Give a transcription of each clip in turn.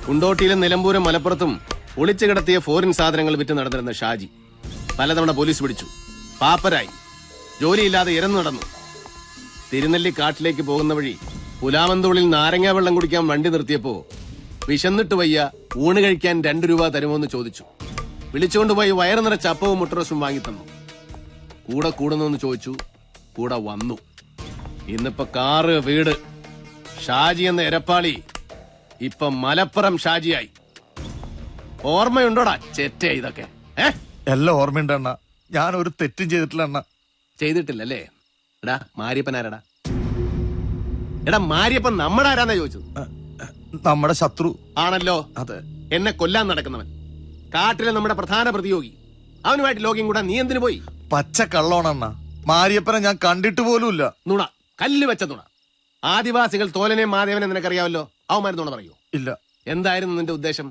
കുണ്ടോട്ടിയിലും നിലമ്പൂരും മലപ്പുറത്തും ഒളിച്ചു കിടത്തിയ ഫോറിൻ സാധനങ്ങൾ വിറ്റ് നടന്നിരുന്ന ഷാജി പലതവണ പോലീസ് പിടിച്ചു. പാപ്പരായി, ജോലിയില്ലാതെ ഇരന്നു നടന്നു. തിരുനെല്ലി കാട്ടിലേക്ക് പോകുന്ന വഴി പുലാമന്തോളിൽ നാരങ്ങാ വെള്ളം കുടിക്കാൻ വണ്ടി നിർത്തിയപ്പോ വിശന്നിട്ട് വയ്യ, ഊണ് കഴിക്കാൻ 2 രൂപ തരുമോന്ന് ചോദിച്ചു. വിളിച്ചുകൊണ്ടുപോയി വയറ് നിറച്ച അപ്പവും മുട്ടറോസും വാങ്ങിത്തന്നു. കൂടെ കൂടുന്നോന്ന് ചോദിച്ചു, കൂടെ വന്നു. ഇന്നിപ്പോ കാറ്, വീട്. ഷാജി എന്ന എരപ്പാളി ഇപ്പൊ മലപ്പുറം ഷാജിയായി. ഓർമ്മയുണ്ടോടാ ചെറ്റേ ഇതൊക്കെ? എല്ലാം ഓർമ്മയുണ്ട് അണ്ണ. ഞാൻ ഒരു തെറ്റും ചെയ്തിട്ടില്ല അണ്ണ. ചെയ്തിട്ടില്ലല്ലേ? എടാ മാരിയപ്പൻ ആരാടാ? എടാ മാരിയപ്പൻ നമ്മുടെ ആരാന്നാ ചോദിച്ചത്? നമ്മുടെ ശത്രു ആണല്ലോ. അതെ, എന്നെ കൊല്ലാൻ നടക്കുന്നവൻ, കാട്ടിലെ നമ്മുടെ പ്രധാന പ്രതിയോഗി. അവനുമായിട്ട് ലോകം കൂടാ നീ എന്തിനു പോയി? പച്ച കള്ളോണണ്ണ. മാരിയപ്പനെ ഞാൻ കണ്ടിട്ട് പോലുമില്ല. നുണ, കല്ല് വെച്ച നുണ. ആദിവാസികൾ തോലനെ മാധവനെ നിനക്കറിയാവല്ലോ. അവന്മാര് നുണ പറയൂ? ഇല്ല. എന്തായിരുന്നു നിന്റെ ഉദ്ദേശം?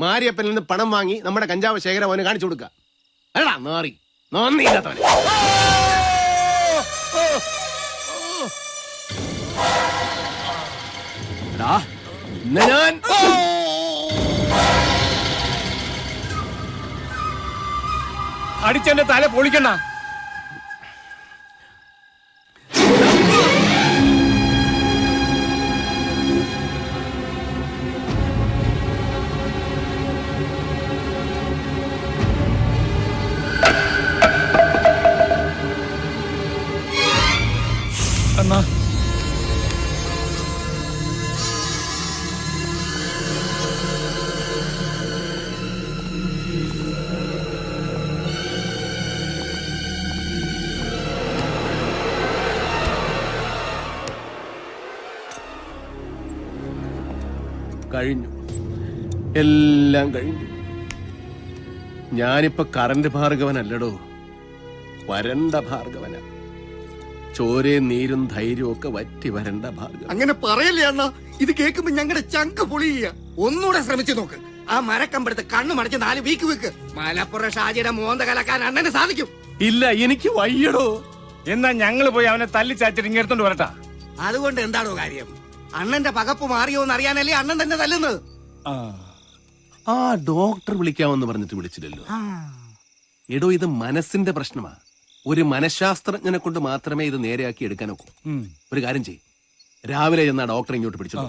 മാരിയപ്പനിൽ നിന്ന് പണം വാങ്ങി നമ്മുടെ കഞ്ചാവ് ശേഖരം അവന് കാണിച്ചു കൊടുക്കുക. എടാ നാറി, നന്ദിയില്ലാത്തവനെ. ഞാൻ അടിച്ചെന്റെ തല പൊളിക്കണ്ട. അണ്ണാ കഴിഞ്ഞു, എല്ലാം കഴിഞ്ഞു. ഞാനിപ്പോ കറന്റ് ഭാർഗവനല്ലടോ, വരണ്ട ഭാർഗവന. ചോരയും നീരും ധൈര്യവും ഒക്കെ വറ്റി വരണ്ട ഭാർഗവൻ. അങ്ങനെ പറയല്ലേ അണ്ണ. ഇത് കേൾക്കുമ്പോ ഞങ്ങളുടെ ചങ്ക് പൊളിയ. ഒന്നുകൂടെ ശ്രമിച്ചു നോക്ക്. ആ മരക്കമ്പെടുത്ത് കണ്ണു മടച്ച് 4 വീക്ക് വെക്ക്. മലപ്പുറം ഷാജിയുടെ മോന്ത കലക്കാൻ അണ്ണന് സാധിക്കും. ഇല്ല, എനിക്ക് വയ്യടോ. എന്നാ ഞങ്ങള് പോയി അവനെ തല്ലിച്ചാച്ചിട്ട് ഇങ്ങെടുത്തോണ്ട് വരട്ടാ. അതുകൊണ്ട് എന്താണോ കാര്യം? അണ്ണന്റെ പകപ്പ് മാറിയോന്ന് അറിയാനല്ലേ അണ്ണൻ തന്നെ തല്ലുന്നത്. ആ ഡോക്ടർ വിളിക്കാമെന്ന് പറഞ്ഞിട്ട് വിളിച്ചില്ലല്ലോ. എടോ, ഇത് മനസ്സിന്റെ പ്രശ്നമാ. ഒരു മനഃശാസ്ത്രജ്ഞനെ കൊണ്ട് മാത്രമേ ഇത് നേരെയാക്കി എടുക്കാനൊക്കൂ. ഒരു കാര്യം ചെയ്യ്, രാവിലെ ചെന്നാ ഡോക്ടറെ ഇങ്ങോട്ട് പിടിച്ചോ.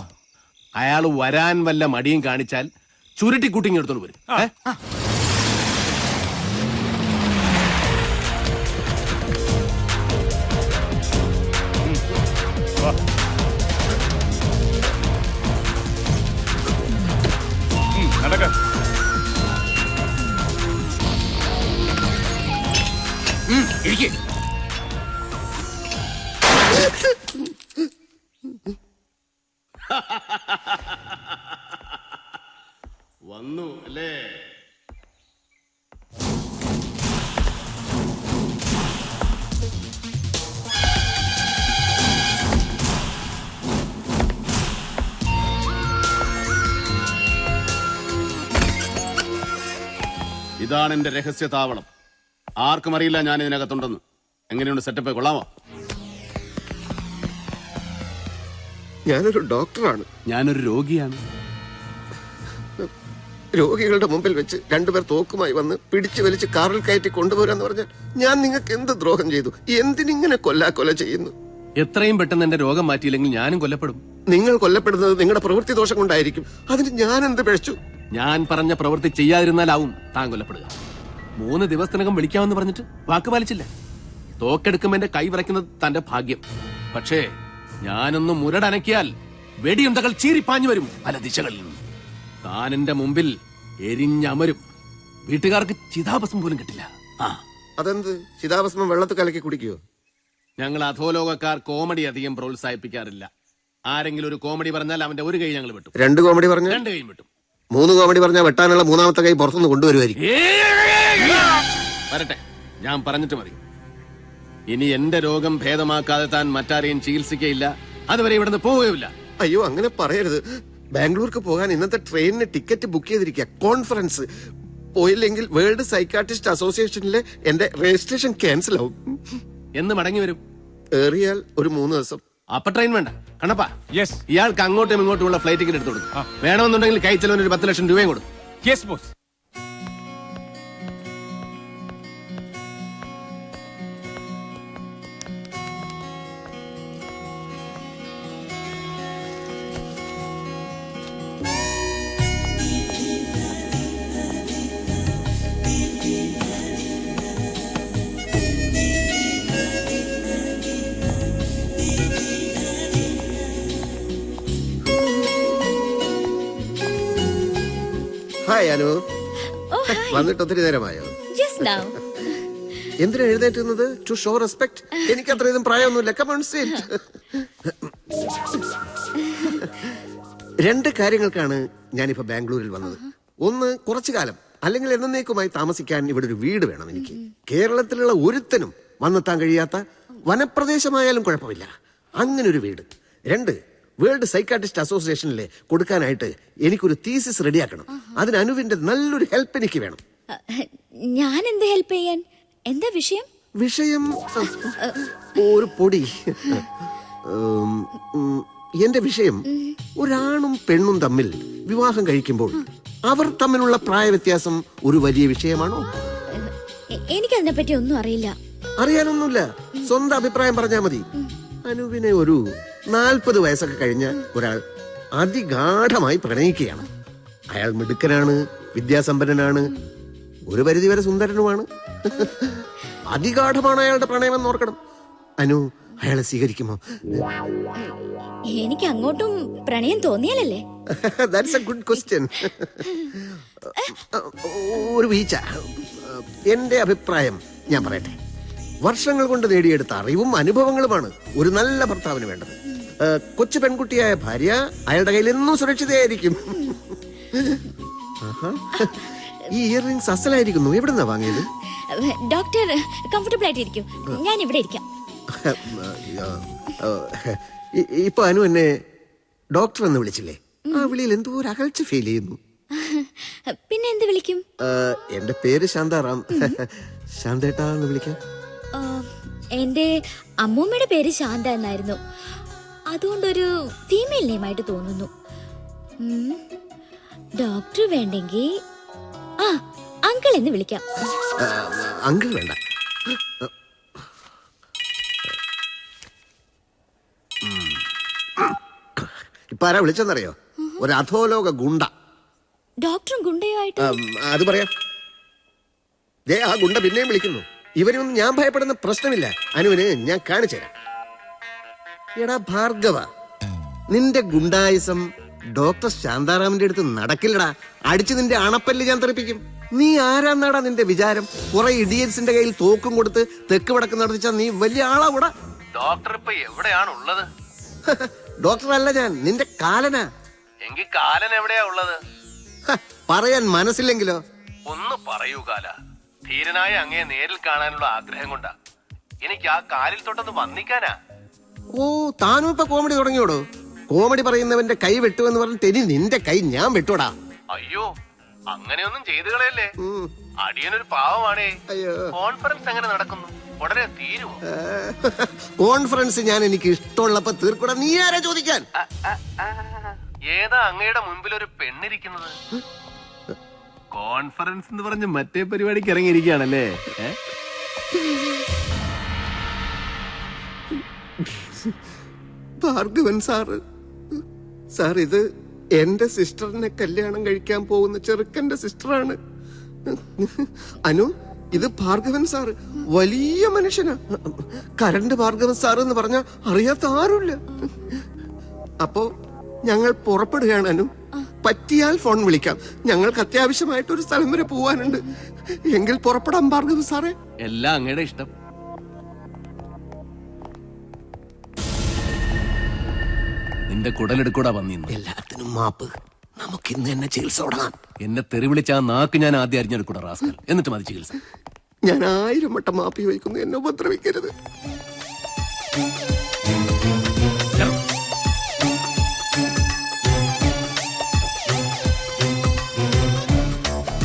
അയാൾ വരാൻ വല്ല മടിയും കാണിച്ചാൽ ചുരുട്ടിക്കൂട്ടി ഇങ്ങെടുത്തോണ്ട് വരും. നടക്ക. വന്നു അല്ലേ? ഇതാണ് എന്റെ രഹസ്യ താവളം. ആർക്കും അറിയില്ല ഞാൻ ഇതിനകത്തുണ്ടെന്ന്. എങ്ങനെയുണ്ട് സെറ്റപ്പ്? കൊള്ളാമോ? ഞാനൊരു ഡോക്ടറാണ്. ഞാനൊരു രോഗിയാണ്. രോഗികളുടെ മുമ്പിൽ വെച്ച് 2 പേർ തോക്കുമായി വന്ന് പിടിച്ചു വലിച്ച് കാറിൽ കയറ്റി കൊണ്ടുപോരാന്ന് പറഞ്ഞാൽ ഞാൻ നിങ്ങൾക്ക് എന്ത് ദ്രോഹം ചെയ്തു? എന്തിനിങ്ങനെ കൊല്ലാക്കൊല ചെയ്യുന്നു? എത്രയും പെട്ടെന്ന് എന്റെ രോഗം മാറ്റിയില്ലെങ്കിൽ ഞാനും കൊല്ലപ്പെടും. നിങ്ങൾ കൊല്ലപ്പെടുന്നത് നിങ്ങളുടെ പ്രവൃത്തി ദോഷം കൊണ്ടായിരിക്കും. അതിന് ഞാൻ എന്ത് പിഴച്ചു? ഞാൻ പറഞ്ഞ പ്രവൃത്തി ചെയ്യാതിരുന്നാലാവും താൻ കൊല്ലപ്പെടുക. 3 ദിവസത്തിനകം വിളിക്കാമെന്ന് പറഞ്ഞിട്ട് വാക്ക് പാലിച്ചില്ല. തോക്കെടുക്കുമ്പോ എന്റെ കൈ വിറയ്ക്കുന്നത് തന്റെ ഭാഗ്യം. പക്ഷേ ഞാനൊന്ന് മുരടനക്കിയാൽ വെടിയുണ്ടകൾ ചീറിപ്പാഞ്ഞു വരും പല ദിശകളിൽ നിന്നും. താൻ എന്റെ മുമ്പിൽ എരിഞ്ഞമരും. വീട്ടുകാർക്ക് ചിതാഭസ്മം പോലും കിട്ടില്ല. അതെന്ത്? ചിതാഭസ്മം വെള്ളത്തിൽ കലക്കി കുടിക്കുവോ? ഞങ്ങൾ അധോലോകക്കാർ കോമഡി അധികം പ്രോത്സാഹിപ്പിക്കാറില്ല. ആരെങ്കിലും ഒരു കോമഡി പറഞ്ഞാൽ അവന്റെ ഒരു കൈ ഞങ്ങൾ വെട്ടും. 2 കോമഡി പറഞ്ഞാൽ 2 കൈയും വെട്ടും. 3 കോമഡി പറഞ്ഞാൽ വെട്ടാനുള്ള 3ാമത്തെ കൈ പുറത്തുനിന്ന് കൊണ്ടുവരുമായിരിക്കും. വരട്ടെ, ഞാൻ പറഞ്ഞിട്ട് മതി. ഇനി എന്റെ രോഗം ഭേദമാക്കാതെ താൻ മറ്റാരെയും ചികിത്സിക്കയില്ല. അതുവരെ ഇവിടുന്ന് പോവുകയില്ല. അയ്യോ, അങ്ങനെ പറയരുത്. ബാംഗ്ലൂർക്ക് പോകാൻ ഇന്നത്തെ ട്രെയിനിന് ടിക്കറ്റ് ബുക്ക് ചെയ്തിരിക്കുക. കോൺഫറൻസ് പോയില്ലെങ്കിൽ വേൾഡ് സൈക്കാട്രിസ്റ്റ് അസോസിയേഷനിലെ എന്റെ രജിസ്ട്രേഷൻ ക്യാൻസൽ ആവും. എന്ന് മടങ്ങി വരും? ഏറിയാൽ ഒരു 3 ദിവസം. അപ്പൊ ട്രെയിൻ വേണ്ട. കണ്ണപ്പാ, യെസ് ഇയാൾക്ക് അങ്ങോട്ടും ഇങ്ങോട്ടും ഉള്ള ഫ്ലൈറ്റ് ടിക്കറ്റ് എടുത്തു കൊടുക്കും. വേണമെന്നുണ്ടെങ്കിൽ കൈ ചെലവിന് ഒരു 10 ലക്ഷം രൂപയും കൊടുക്കും. Yes boss. Hi Anu, Oh, hi. വന്നിട്ട് ഒത്തിരി നേരമായോ? Just now. എന്തിനാ എഴുന്നേറ്റുന്നത്? To show respect. എനിക്ക് അത്രയൊന്നും പ്രായമൊന്നുമില്ല. Come on, sit. 2 കാര്യങ്ങൾക്കാണ് ഞാനിപ്പോ ബാംഗ്ലൂരിൽ വന്നത്. ഒന്ന്, കുറച്ചു കാലം അല്ലെങ്കിൽ എന്നേക്കുമായി താമസിക്കാൻ ഇവിടെ ഒരു വീട് വേണം എനിക്ക്. കേരളത്തിലുള്ള ഒരുത്തനും വന്നെത്താൻ കഴിയാത്ത വനപ്രദേശമായാലും കുഴപ്പമില്ല, അങ്ങനെ ഒരു വീട്. 2, വേൾഡ് സൈക്കാട്രിസ്റ്റ് അസോസിയേഷനിലെ കൊടുക്കാനായിട്ട് എനിക്കൊരു തീസിസ് റെഡിയാക്കണം. അതിന് അനുവിന്റെ നല്ലൊരു ഹെൽപ്പ് എനിക്ക് വേണം. ഞാൻ എന്ത് ഹെൽപ്പ് ചെയ്യാൻ? എന്താ വിഷയം? വിഷയം ഒരു പൊടി. എന്റെ വിഷയം, ഒരാണും പെണ്ണും തമ്മിൽ വിവാഹം കഴിക്കുമ്പോൾ അവർ തമ്മിലുള്ള പ്രായ വ്യത്യാസം ഒരു വലിയ വിഷയമാണോ? എനിക്കതിനെ പറ്റി ഒന്നും അറിയില്ല. അറിയാനൊന്നുമില്ല, സ്വന്തം അഭിപ്രായം പറഞ്ഞാൽ മതി. അനുവിനെ ഒരു 40 വയസ്സൊക്കെ കഴിഞ്ഞ ഒരാൾ അതിഗാഠമായി പ്രണയിക്കുകയാണ്. അയാൾ മിടുക്കനാണ്, വിദ്യാസമ്പന്നനാണ്, ഒരു പരിധിവരെ സുന്ദരനുമാണ്. അതിഗാഠമാണ് അയാളുടെ പ്രണയമെന്ന് ഓർക്കണം. അനു അയാളെ സ്വീകരിക്കുമോ? എനിക്ക് അങ്ങോട്ടും പ്രണയം തോന്നിയാലല്ലേ? That's a good question. ഒരു വീഴ്ച. എന്റെ അഭിപ്രായം ഞാൻ പറയട്ടെ. വർഷങ്ങൾ കൊണ്ട് നേടിയെടുത്ത അറിവും അനുഭവങ്ങളുമാണ് ഒരു നല്ല ഭർത്താവിന് വേണ്ടത്. കൊച്ചു പെൺകുട്ടിയായ ഭാര്യ അയാളുടെ കയ്യിൽ എന്നും സുരക്ഷിതയായിരിക്കും. ഈ ഇയർ റിംഗ്സ് അസലായിരിക്കുന്നു. എവിടുന്നാ വാങ്ങിയത്? ഡോക്ടർ, കംഫർട്ടബിൾ ആയിട്ടിരിക്കും, ഞാൻ ഇവിടെ ഇരിക്കാം. ഇപ്പൊ അനു എന്നെ ഡോക്ടർ എന്ന് വിളിച്ചില്ലേ? ആ വിളിയിൽ എന്തോ ഒരു അകൽച്ച ഫീൽ ചെയ്യുന്നു. പിന്നെ എന്ത് വിളിക്കും? എന്റെ പേര് ശാന്താറാം. ശാന്തേട്ടാ എന്ന് വിളിക്കാം. എന്റെ അമ്മൂമ്മയുടെ പേര് ശാന്ത എന്നായിരുന്നു. അതുകൊണ്ടൊരു ഫീമെയിൽ നെയിമായിട്ട് തോന്നുന്നു. ഡോക്ടർ വേണ്ടെങ്കിൽ അങ്കിൾ എന്ന് വിളിക്കാം. അങ്കിൾ വേണ്ട. ഇപ്പൊ ആരാ വിളിച്ചെന്നറിയോ? ഒരു അധോലോക ഗുണ്ട. ഡോക്ടറും ഗുണ്ടയോ ആയിട്ട്? അത് പറയാം. ആ ഗുണ്ട പിന്നെയും വിളിക്കുന്നു. ഇവരൊന്നും ഞാൻ ഭയപ്പെടുന്ന പ്രശ്നമില്ല. അനുവിന് ഞാൻ കാണിച്ചു തരാം. എടാ ഭാർഗവ, നിന്റെ ഗുണ്ടായിസം ഡോക്ടർ ശാന്താറാമിന്റെ അടുത്ത് നടക്കില്ലടാ. അടിച്ച് നിന്റെ അണപ്പല്ല് ഞാൻ തെറിപ്പിക്കും. നീ ആരാന്നാടാ നിന്റെ വിചാരം? കുറെ ഇഡിയറ്റ്സിന്റെ കയ്യിൽ തോക്കും കൊടുത്ത് തെക്ക് വടക്ക് നടത്തിച്ചാ നീ വലിയ ആളാകൂടാ. ഡോക്ടർ ഇപ്പൊ എവിടെയാണ് ഉള്ളത്? ഡോക്ടർ അല്ല ഞാൻ, നിന്റെ കാലനാ. എങ്കിൽ കാലൻ എവിടെയാ ഉള്ളത്? പറയാൻ മനസ്സില്ലെങ്കിലോ? ഒന്ന് പറയൂ കാല. ധീരനായ അങ്ങയെ നേരിൽ കാണാനുള്ള ആഗ്രഹം കൊണ്ടാ. എനിക്ക് ആ കാലിൽ തൊട്ടൊന്ന് വന്നിക്കാനാ. ഓ, താനും ഇപ്പൊ കോമഡി തുടങ്ങിയോടോ? കോമഡി പറയുന്നവന്റെ കൈ വെട്ടുമെന്ന് പറഞ്ഞിട്ട് ഇനി നിന്റെ കൈ ഞാൻ വെട്ടോടാ. അയ്യോ, അങ്ങനെയൊന്നും ചെയ്തു കളയല്ലേ. അടിയനൊരു പാവമാണേ. കോൺഫറൻസ് എങ്ങനെ നടക്കുന്നു? ഉടനെ തീരുവോ? കോൺഫറൻസ് ഞാൻ എനിക്ക് ഇഷ്ടമുള്ളപ്പോ തീർക്കൂടാ. നീ ആരാ ചോദിക്കാൻ? ഏതാ അങ്ങയുടെ മുൻപിൽ ഒരു പെണ്ണിരിക്കുന്നത്? കോൺഫറൻസ് എന്ന് പറഞ്ഞ് മറ്റേ പരിപാടിക്ക് ഇറങ്ങിയിരിക്കുകയാണല്ലേ? ഭാർഗവൻ സാറ്. സാർ, ഇത് എന്റെ സിസ്റ്ററിനെ കല്യാണം കഴിക്കാൻ പോകുന്ന ചെറുക്കന്റെ സിസ്റ്ററാണ്. അനു, ഇത് ഭാർഗവൻ സാറ് വലിയ മനുഷ്യനാ. കരണ്ട് ഭാർഗവൻ സാറ് എന്ന് പറഞ്ഞാ അറിയാത്ത ആരുമില്ല. അപ്പോ ഞങ്ങൾ പുറപ്പെടുകയാണ് അനു. പറ്റിയാൽ ഫോൺ വിളിക്കാം. ഞങ്ങൾക്ക് അത്യാവശ്യമായിട്ടൊരു സ്ഥലം വരെ പോവാനുണ്ട്. എങ്കിൽ പുറപ്പെടാം ഭാർഗവൻ സാറേ. എല്ലാം അങ്ങയുടെ ഇഷ്ടം. നിന്റെ കുടലെടുക്കൂടാ വന്നിന്ന്. എല്ലാത്തിനും മാപ്പ്. നമുക്ക് ഇന്ന് തന്നെ ചികിത്സ തുടങ്ങാം. എന്നെ തെറി വിളിച്ച ആ നാക്ക് ഞാൻ ആദ്യം അറിഞ്ഞെടുക്കൂടാ റാസ്കൽ. എന്നിട്ട് മതി ചികിത്സ. ഞാൻ 1000 വട്ടം മാപ്പി വയ്ക്കുന്നു. എന്നെ ഉപദ്രവിക്കരുത്.